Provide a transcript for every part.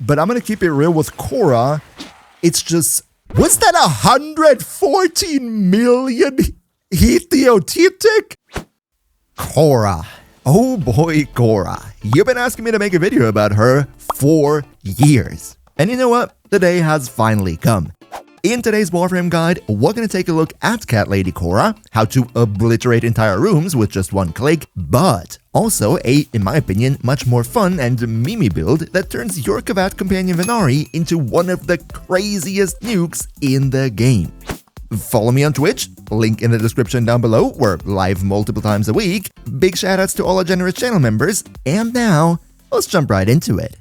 But I'm gonna keep it real with Khora. It's just, was that 114 million Ethiotic? Khora. Oh boy, Khora. You've been asking me to make a video about her for years. And you know what? The day has finally come. In today's Warframe guide, we're going to take a look at Cat Lady Khora, how to obliterate entire rooms with just one click, but also a, in my opinion, much more fun and memey build that turns your Kavat companion Venari into one of the craziest nukes in the game. Follow me on Twitch, link in the description down below, we're live multiple times a week. Big shoutouts to all our generous channel members, and now, let's jump right into it.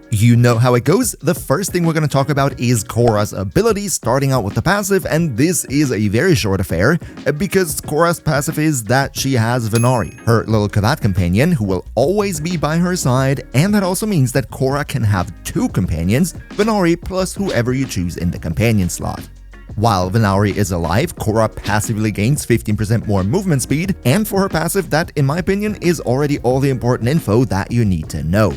You know how it goes. The first thing we're going to talk about is Khora's ability, starting out with the passive, and this is a very short affair because Khora's passive is that she has Venari, her little Kavat companion, who will always be by her side, and that also means that Khora can have two companions, Venari plus whoever you choose in the companion slot. While Venari is alive, Khora passively gains 15% more movement speed, and for her passive, that in my opinion is already all the important info that you need to know.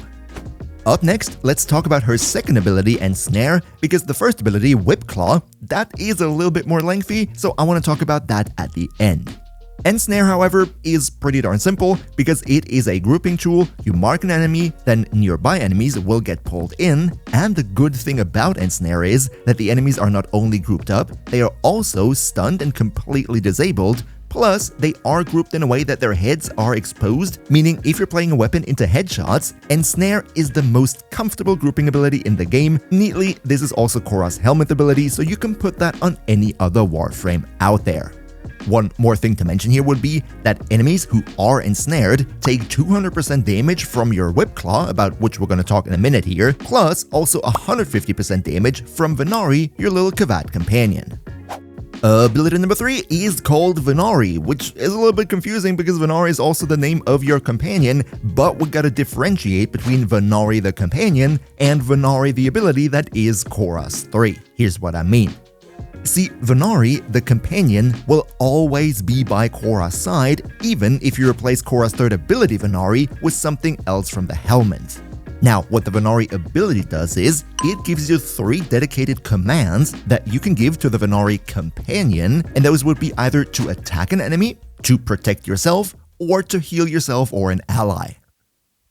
Up next, let's talk about her second ability, Ensnare, because the first ability, Whipclaw, that is a little bit more lengthy, so I want to talk about that at the end. Ensnare, however, is pretty darn simple because it is a grouping tool. You mark an enemy, then nearby enemies will get pulled in, and the good thing about Ensnare is that the enemies are not only grouped up, they are also stunned and completely disabled. Plus, they are grouped in a way that their heads are exposed, meaning if you're playing a weapon into headshots, Ensnare is the most comfortable grouping ability in the game. Neatly, this is also Khora's helmet ability, so you can put that on any other Warframe out there. One more thing to mention here would be that enemies who are ensnared take 200% damage from your Whipclaw, about which we're going to talk in a minute here, plus also 150% damage from Venari, your little Kavat companion. Ability number 3 is called Venari, which is a little bit confusing because Venari is also the name of your companion, but we gotta differentiate between Venari the companion and Venari the ability that is Khora's 3. Here's what I mean. See, Venari the companion will always be by Khora's side, even if you replace Khora's third ability Venari with something else from the helmet. Now, what the Venari ability does is, it gives you 3 dedicated commands that you can give to the Venari companion, and those would be either to attack an enemy, to protect yourself, or to heal yourself or an ally.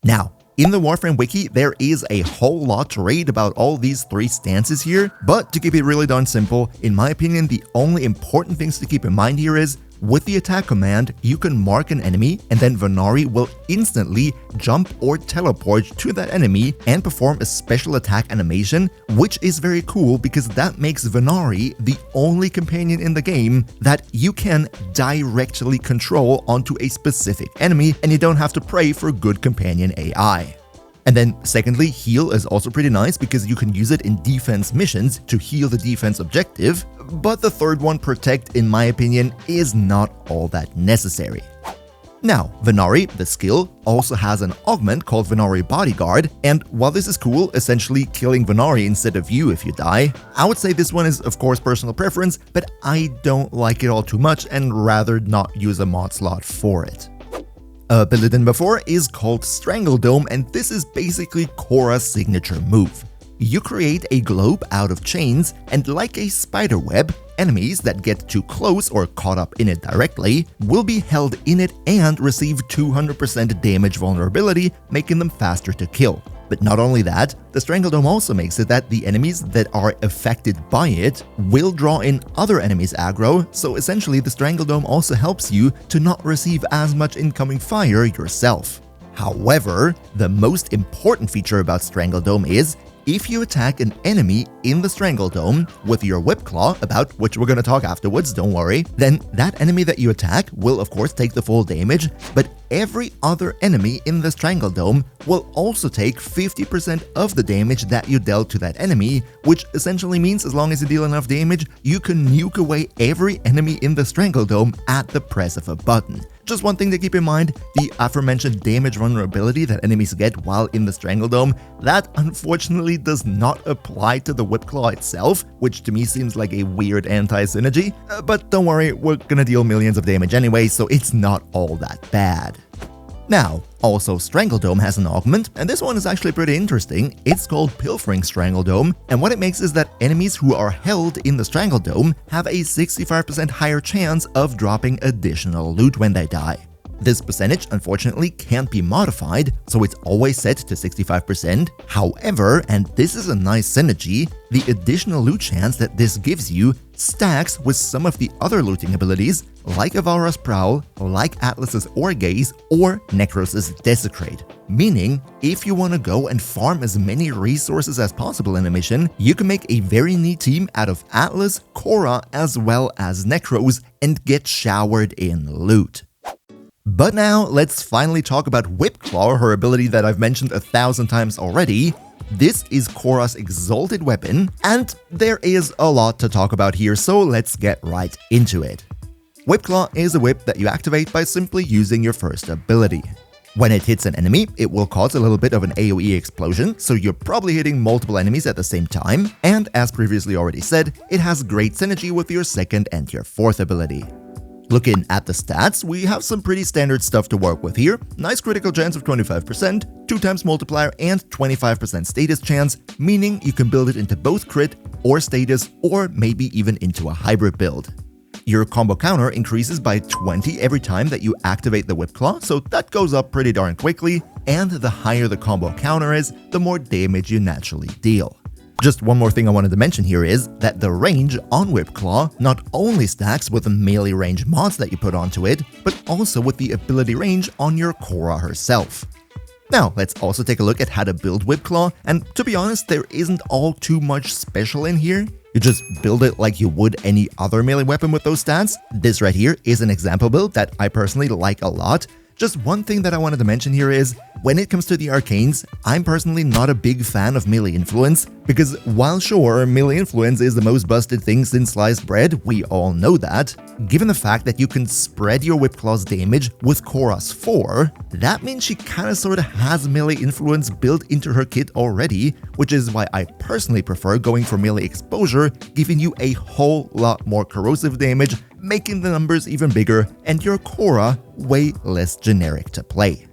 Now, in the Warframe wiki, there is a whole lot to read about all these 3 stances here, but to keep it really darn simple, in my opinion, the only important things to keep in mind here is, with the attack command, you can mark an enemy, and then Venari will instantly jump or teleport to that enemy and perform a special attack animation, which is very cool because that makes Venari the only companion in the game that you can directly control onto a specific enemy, and you don't have to pray for good companion AI. And then secondly, heal is also pretty nice because you can use it in defense missions to heal the defense objective, but the third one, protect, in my opinion, is not all that necessary. Now, Venari, the skill, also has an augment called Venari Bodyguard, and while this is cool, essentially killing Venari instead of you if you die, I would say this one is of course personal preference, but I don't like it all too much and rather not use a mod slot for it. Ability number 4 is called Strangledome, and this is basically Khora's signature move. You create a globe out of chains, and like a spider web, enemies that get too close or caught up in it directly will be held in it and receive 200% damage vulnerability, making them faster to kill. But not only that, the Strangledome also makes it that the enemies that are affected by it will draw in other enemies' aggro, so essentially the Strangledome also helps you to not receive as much incoming fire yourself. However, the most important feature about Strangledome is, if you attack an enemy in the Strangledome with your Whipclaw, about which we're going to talk afterwards, don't worry, then that enemy that you attack will of course take the full damage, but every other enemy in the Strangledome will also take 50% of the damage that you dealt to that enemy, which essentially means as long as you deal enough damage, you can nuke away every enemy in the Strangledome at the press of a button. Just one thing to keep in mind, the aforementioned damage vulnerability that enemies get while in the Strangledome, that unfortunately does not apply to the Whipclaw itself, which to me seems like a weird anti-synergy, but don't worry, we're gonna deal millions of damage anyway, so it's not all that bad. Now, also Strangledome has an augment, and this one is actually pretty interesting. It's called Pilfering Strangledome, and what it makes is that enemies who are held in the Strangledome have a 65% higher chance of dropping additional loot when they die. This percentage, unfortunately, can't be modified, so it's always set to 65%. However, and this is a nice synergy, the additional loot chance that this gives you stacks with some of the other looting abilities, like Avara's Prowl, like Atlas's Orgaze, or Necros' Desecrate. Meaning, if you want to go and farm as many resources as possible in a mission, you can make a very neat team out of Atlas, Khora, as well as Necros, and get showered in loot. But now, let's finally talk about Whipclaw, her ability that I've mentioned 1,000 times already. This is Khora's exalted weapon, and there is a lot to talk about here, so let's get right into it. Whipclaw is a whip that you activate by simply using your first ability. When it hits an enemy, it will cause a little bit of an AoE explosion, so you're probably hitting multiple enemies at the same time, and as previously already said, it has great synergy with your second and your fourth ability. Looking at the stats, we have some pretty standard stuff to work with here. Nice critical chance of 25%, 2x multiplier, and 25% status chance, meaning you can build it into both crit or status, or maybe even into a hybrid build. Your combo counter increases by 20 every time that you activate the Whipclaw, so that goes up pretty darn quickly, and the higher the combo counter is, the more damage you naturally deal. Just one more thing I wanted to mention here is that the range on Whipclaw not only stacks with the melee range mods that you put onto it, but also with the ability range on your Khora herself. Now, let's also take a look at how to build Whipclaw, and to be honest, there isn't all too much special in here. You just build it like you would any other melee weapon with those stats. This right here is an example build that I personally like a lot. Just one thing that I wanted to mention here is, when it comes to the arcanes, I'm personally not a big fan of melee influence, because while sure, melee influence is the most busted thing since sliced bread, we all know that, given the fact that you can spread your Whipclaw's damage with Khora's 4, that means she kinda sorta has melee influence built into her kit already, which is why I personally prefer going for melee exposure, giving you a whole lot more corrosive damage, making the numbers even bigger, and your Khora way less generic to play.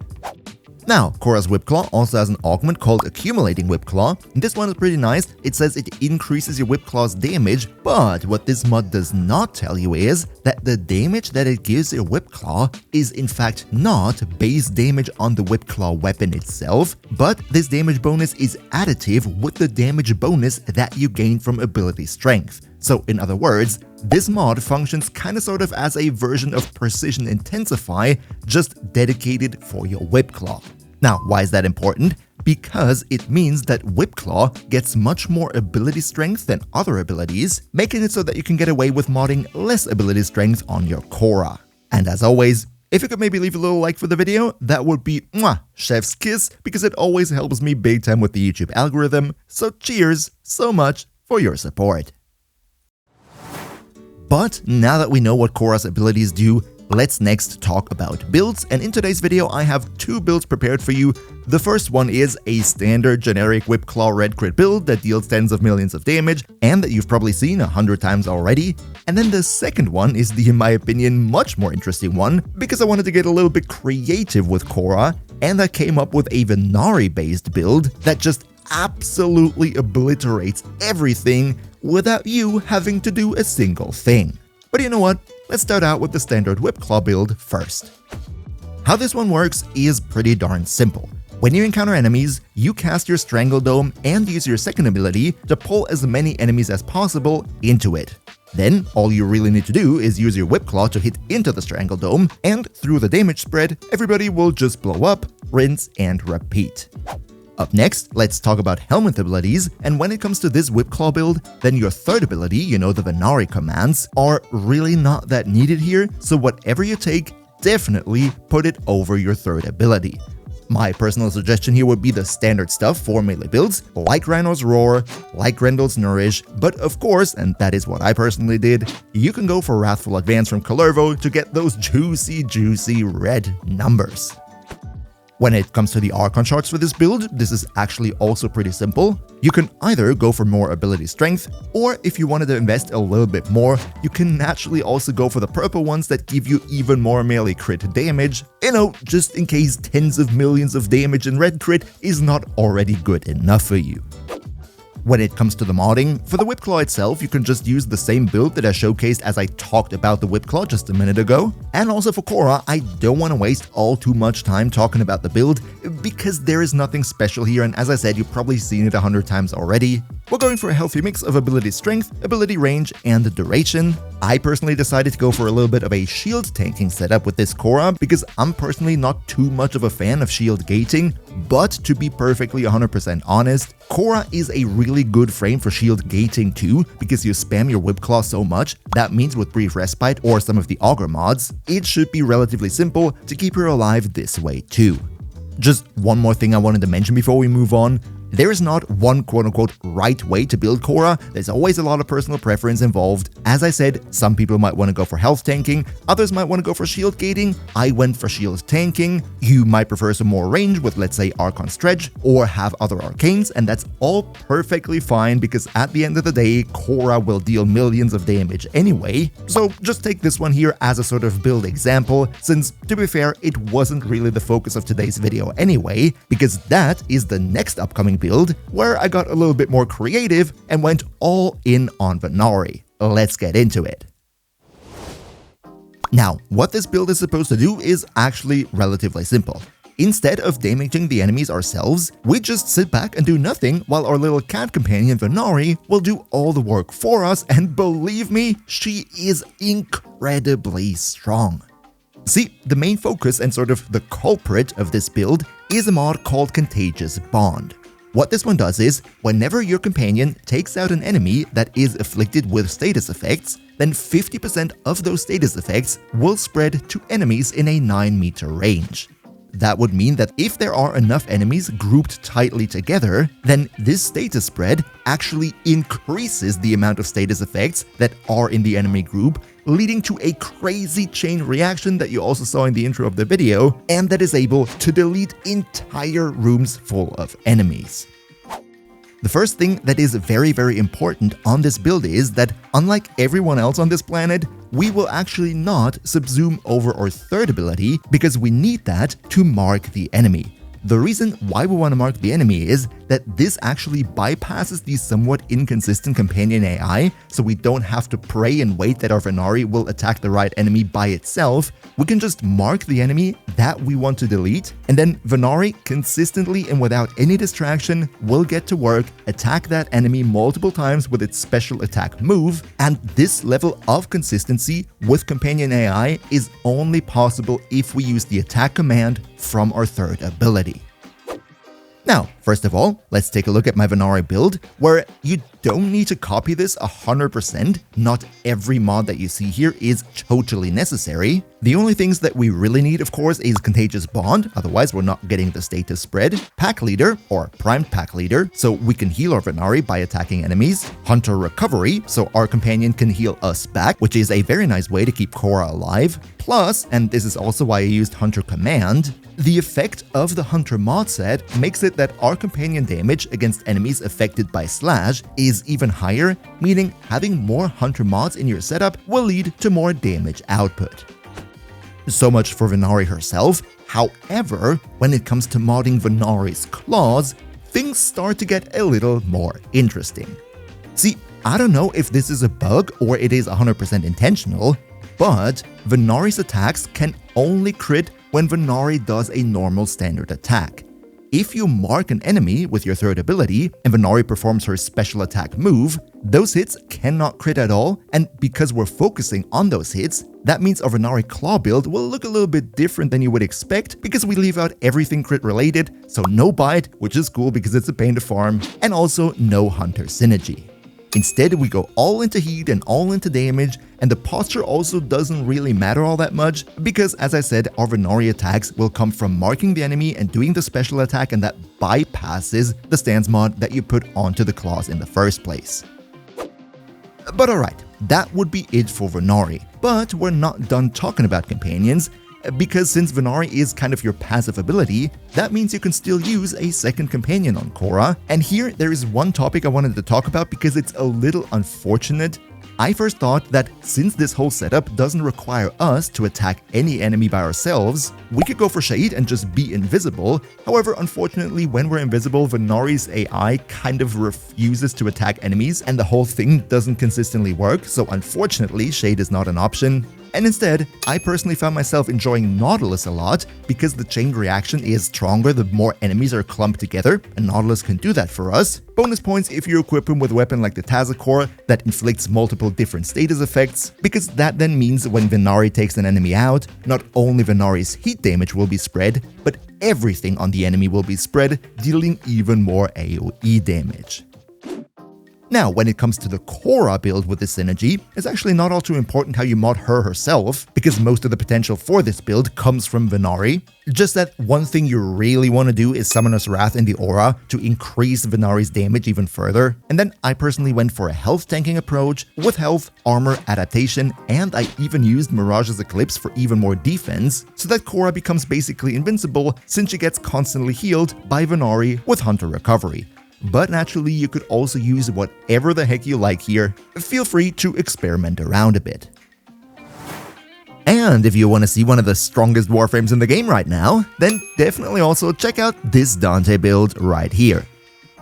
Now, Khora's Whipclaw also has an augment called Accumulating Whipclaw, and this one is pretty nice. It says it increases your Whipclaw's damage, but what this mod does not tell you is that the damage that it gives your Whipclaw is in fact not base damage on the Whipclaw weapon itself, but this damage bonus is additive with the damage bonus that you gain from ability strength. So in other words, this mod functions kinda sort of as a version of Precision Intensify, just dedicated for your Whipclaw. Now, why is that important? Because it means that Whipclaw gets much more ability strength than other abilities, making it so that you can get away with modding less ability strength on your Khora. And as always, if you could maybe leave a little like for the video, that would be mwah, chef's kiss, because it always helps me big time with the YouTube algorithm. So cheers so much for your support. But now that we know what Khora's abilities do, let's next talk about builds, and in today's video I have two builds prepared for you. The first one is a standard generic Whipclaw red crit build that deals tens of millions of damage and that you've probably seen 100 times already. And then the second one is the, in my opinion, much more interesting one, because I wanted to get a little bit creative with Khora, and I came up with a Venari based build that just absolutely obliterates everything without you having to do a single thing. But you know what? Let's start out with the standard Whipclaw build first. How this one works is pretty darn simple. When you encounter enemies, you cast your Strangledome and use your second ability to pull as many enemies as possible into it. Then, all you really need to do is use your Whipclaw to hit into the Strangledome, and through the damage spread, everybody will just blow up, rinse, and repeat. Up next, let's talk about helmet abilities, and when it comes to this Whipclaw build, then your third ability, the Venari commands, are really not that needed here, so whatever you take, definitely put it over your third ability. My personal suggestion here would be the standard stuff for melee builds, like Rhino's Roar, like Grendel's Nourish, but of course, and that is what I personally did, you can go for Wrathful Advance from Kalervo to get those juicy red numbers. When it comes to the Archon charts for this build, this is actually also pretty simple. You can either go for more ability strength, or if you wanted to invest a little bit more, you can naturally also go for the purple ones that give you even more melee crit damage, just in case tens of millions of damage in red crit is not already good enough for you. When it comes to the modding, for the Whipclaw itself, you can just use the same build that I showcased as I talked about the Whipclaw just a minute ago. And also for Khora, I don't want to waste all too much time talking about the build, because there is nothing special here, and as I said, you've probably seen it 100 times already. We're going for a healthy mix of ability strength, ability range, and duration. I personally decided to go for a little bit of a shield tanking setup with this Khora, because I'm personally not too much of a fan of shield gating, but to be perfectly 100% honest, Khora is a really good frame for shield gating too, because you spam your Whipclaw so much. That means with Brief Respite or some of the Augur mods, it should be relatively simple to keep her alive this way too. Just one more thing I wanted to mention before we move on. There is not one quote-unquote right way to build Khora, there's always a lot of personal preference involved. As I said, some people might want to go for health tanking, others might want to go for shield gating. I went for shield tanking. You might prefer some more range with, let's say, Archon Stretch, or have other arcanes, and that's all perfectly fine because at the end of the day, Khora will deal millions of damage anyway. So just take this one here as a sort of build example, since to be fair, it wasn't really the focus of today's video anyway, because that is the next upcoming build where I got a little bit more creative and went all in on Venari. Let's get into it. Now, what this build is supposed to do is actually relatively simple. Instead of damaging the enemies ourselves, we just sit back and do nothing while our little cat companion Venari will do all the work for us, and believe me, she is incredibly strong. See, the main focus and sort of the culprit of this build is a mod called Contagious Bond. What this one does is, whenever your companion takes out an enemy that is afflicted with status effects, then 50% of those status effects will spread to enemies in a 9-meter range. That would mean that if there are enough enemies grouped tightly together, then this status spread actually increases the amount of status effects that are in the enemy group, leading to a crazy chain reaction that you also saw in the intro of the video, and that is able to delete entire rooms full of enemies. The first thing that is very, very important on this build is that, unlike everyone else on this planet, we will actually not subsume over our third ability because we need that to mark the enemy. The reason why we want to mark the enemy is that this actually bypasses the somewhat inconsistent companion AI, so we don't have to pray and wait that our Venari will attack the right enemy by itself. We can just mark the enemy that we want to delete, and then Venari consistently and without any distraction will get to work, attack that enemy multiple times with its special attack move, and this level of consistency with companion AI is only possible if we use the attack command from our third ability. Now, first of all, let's take a look at my Venari build, where you don't need to copy this 100%. Not every mod that you see here is totally necessary. The only things that we really need, of course, is Contagious Bond, otherwise we're not getting the status spread, Pack Leader, or Primed Pack Leader, so we can heal our Venari by attacking enemies, Hunter Recovery, so our companion can heal us back, which is a very nice way to keep Khora alive, plus, and this is also why I used Hunter Command, the effect of the Hunter mod set makes it that our companion damage against enemies affected by Slash is even higher, meaning having more Hunter mods in your setup will lead to more damage output. So much for Venari herself. However, when it comes to modding Venari's claws, things start to get a little more interesting. See, I don't know if this is a bug or it is 100% intentional, but Venari's attacks can only crit when Venari does a normal standard attack. If you mark an enemy with your third ability and Venari performs her special attack move, those hits cannot crit at all, and because we're focusing on those hits, that means our Venari claw build will look a little bit different than you would expect because we leave out everything crit related, so no bite, which is cool because it's a pain to farm, and also no hunter synergy. Instead, we go all into heat and all into damage, and the posture also doesn't really matter all that much because, as I said, our Venari attacks will come from marking the enemy and doing the special attack, and that bypasses the stance mod that you put onto the claws in the first place. But alright, that would be it for Venari. But we're not done talking about companions. because since Venari is kind of your passive ability, that means you can still use a second companion on Khora. And here there is one topic I wanted to talk about because it's a little unfortunate. I first thought that since this whole setup doesn't require us to attack any enemy by ourselves, we could go for Shade and just be invisible. However, unfortunately, when we're invisible, Venari's AI kind of refuses to attack enemies and the whole thing doesn't consistently work, so unfortunately, Shade is not an option. And instead, I personally found myself enjoying Nautilus a lot because the chain reaction is stronger the more enemies are clumped together, and Nautilus can do that for us. Bonus points if you equip him with a weapon like the Tazakor that inflicts multiple different status effects, because that then means when Venari takes an enemy out, not only Venari's heat damage will be spread, but everything on the enemy will be spread, dealing even more AoE damage. Now, when it comes to the Khora build with this synergy, it's actually not all too important how you mod her herself, because most of the potential for this build comes from Venari. Just that one thing you really want to do is Summoner's Wrath in the aura to increase Venari's damage even further. And then I personally went for a health tanking approach with health, armor, adaptation, and I even used Mirage's Eclipse for even more defense, so that Khora becomes basically invincible since she gets constantly healed by Venari with Hunter Recovery. But naturally, you could also use whatever the heck you like here. Feel free to experiment around a bit. And if you want to see one of the strongest Warframes in the game right now, then definitely also check out this Dante build right here.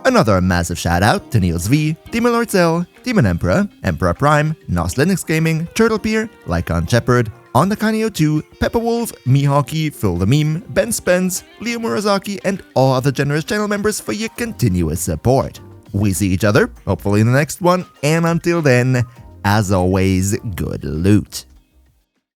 Another massive shout out to Niels V, Demon Lord Zell, Demon Emperor, Emperor Prime, Nos Linux Gaming, Turtlepeer, Lycon Shepherd, On the Kanio 2, Pepperwolf, Mihawky, Phil the Meme, Ben Spence, Leo Murasaki, and all other generous channel members for your continuous support. We see each other, hopefully in the next one, and until then, as always, good loot.